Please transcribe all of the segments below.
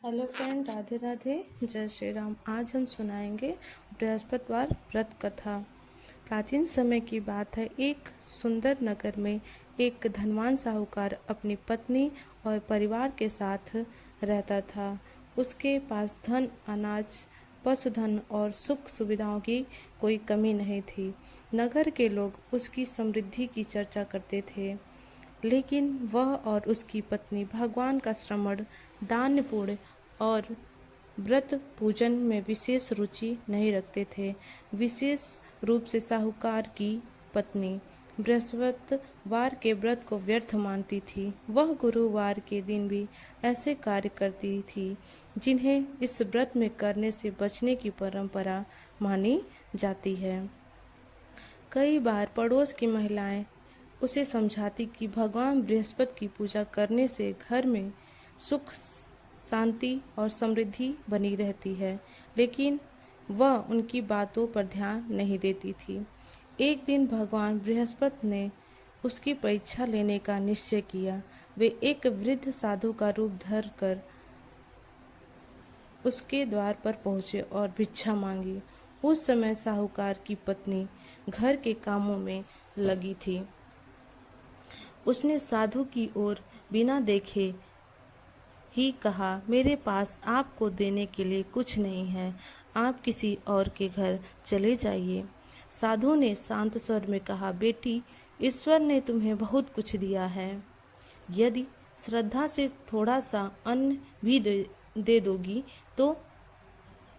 Hello friend, Radhe Radhe, जय श्री राम। आज हम सुनाएंगे बृहस्पतिवार व्रत कथा। प्राचीन समय की बात है। एक सुंदर नगर में एक धनवान साहूकार अपनी पत्नी और परिवार के साथ रहता था। उसके पास धन, अनाज, पशुधन और सुख सुविधाओं की कोई कमी नहीं थी। नगर के लोग उसकी समृद्धि की चर्चा करते थे, लेकिन वह और उसकी पत्नी भगवान का श्रवण, दान पुण्य और व्रत पूजन में विशेष रुचि नहीं रखते थे। विशेष रूप से साहूकार की पत्नी बृहस्पतिवार के व्रत को व्यर्थ मानती थी। वह गुरुवार के दिन भी ऐसे कार्य करती थी जिन्हें इस व्रत में करने से बचने की परंपरा मानी जाती है। कई बार पड़ोस की महिलाएं उसे समझाती कि भगवान बृहस्पति की पूजा करने से घर में सुख, शांति और समृद्धि बनी रहती है, लेकिन वह उनकी बातों पर ध्यान नहीं देती थी। एक दिन भगवान बृहस्पति ने उसकी परीक्षा लेने का निश्चय किया। वे एक वृद्ध साधु का रूप धर कर उसके द्वार पर पहुंचे और भिक्षा मांगी। उस समय साहूकार की पत्नी घर के कामों में लगी थी। उसने साधु की ओर बिना देखे ही कहा, मेरे पास आपको देने के लिए कुछ नहीं है, आप किसी और के घर चले जाइए। साधु ने शांत स्वर में कहा, बेटी, ईश्वर ने तुम्हें बहुत कुछ दिया है। यदि श्रद्धा से थोड़ा सा अन्न भी दे दोगी तो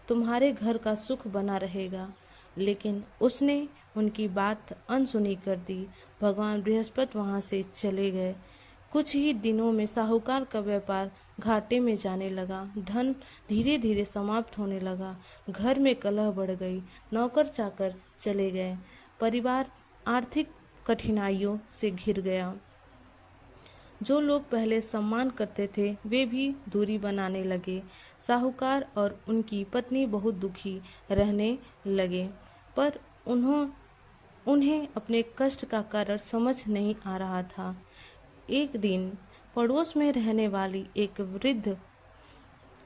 तुम्हारे घर का सुख बना रहेगा। लेकिन उसने उनकी बात अनसुनी कर दी। भगवान बृहस्पति वहां से चले गए। कुछ ही दिनों में साहूकार का व्यापार घाटे में जाने लगा। धन धीरे धीरे समाप्त होने लगा। घर में कलह बढ़ गई। नौकर चाकर चले गए। परिवार आर्थिक कठिनाइयों से घिर गया। जो लोग पहले सम्मान करते थे वे भी दूरी बनाने लगे। साहूकार और उनकी पत्नी बहुत दुखी रहने लगे, पर उन्हें अपने कष्ट का कारण समझ नहीं आ रहा था। एक दिन पड़ोस में रहने वाली एक वृद्ध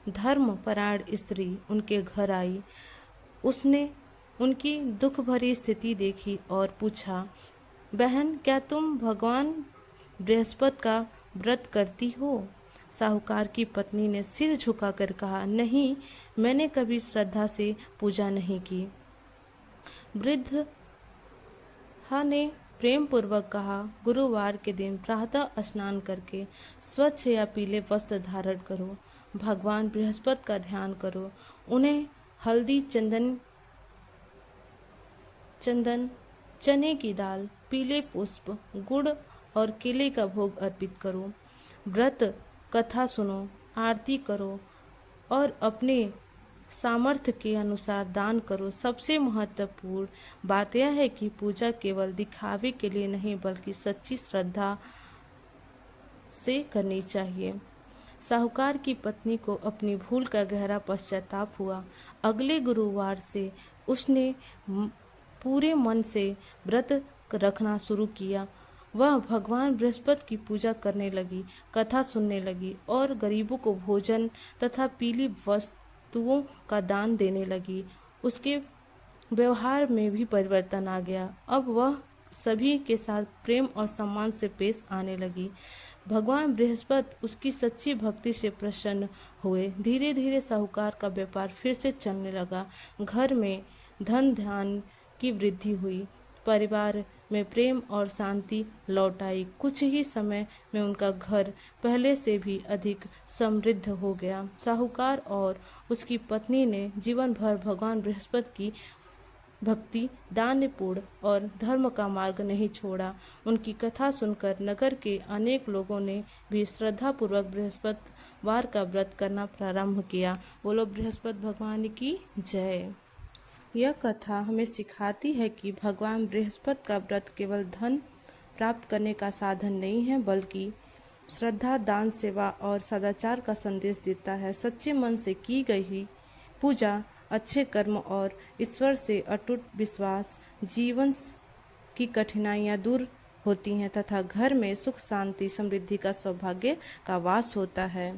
धर्मपरायण स्त्री उनके घर आई। उसने उनकी दुख भरी स्थिति देखी और पूछा, बहन, क्या तुम भगवान बृहस्पति का व्रत करती हो? साहूकार की पत्नी ने सिर झुकाकर कहा, नहीं, मैंने कभी श्रद्धा से पूजा नहीं की। वृद्ध ने प्रेम पूर्वक कहा, गुरुवार के दिन प्रातः स्नान करके स्वच्छ या पीले वस्त्र धारण करो, भगवान बृहस्पति का ध्यान करो, उन्हें हल्दी, चंदन, चने की दाल, पीले पुष्प, गुड़ और केले का भोग अर्पित करो। व्रत कथा सुनो, आरती करो और अपने सामर्थ्य के अनुसार दान करो। सबसे महत्वपूर्ण बात यह है कि पूजा केवल दिखावे के लिए नहीं बल्कि सच्ची श्रद्धा से करनी चाहिए। साहूकार की पत्नी को अपनी भूल का गहरा पश्चाताप हुआ। अगले गुरुवार से उसने पूरे मन से व्रत रखना शुरू किया। वह भगवान बृहस्पति की पूजा करने लगी, कथा सुनने लगी और गरीबों को भोजन तथा पीली वस्तुओं का दान देने लगी। उसके व्यवहार में भी परिवर्तन आ गया। अब वह सभी के साथ प्रेम और सम्मान से पेश आने लगी। भगवान बृहस्पति उसकी सच्ची भक्ति से प्रसन्न हुए। धीरे धीरे साहूकार का व्यापार फिर से चलने लगा। घर में धन धान्य की वृद्धि हुई। परिवार में प्रेम और शांति लौट आई। कुछ ही समय में उनका घर पहले से भी अधिक समृद्ध हो गया। साहूकार और उसकी पत्नी ने जीवन भर भगवान बृहस्पति की भक्ति, दान पुण्य और धर्म का मार्ग नहीं छोड़ा। उनकी कथा सुनकर नगर के अनेक लोगों ने भी श्रद्धापूर्वक बृहस्पतिवार का व्रत करना प्रारंभ किया। बोलो बृहस्पति भगवान की जय। यह कथा हमें सिखाती है कि भगवान बृहस्पति का व्रत केवल धन प्राप्त करने का साधन नहीं है, बल्कि श्रद्धा, दान, सेवा और सदाचार का संदेश देता है। सच्चे मन से की गई पूजा, अच्छे कर्म और ईश्वर से अटूट विश्वास जीवन की कठिनाइयाँ दूर होती हैं तथा घर में सुख, शांति, समृद्धि का सौभाग्य का वास होता है।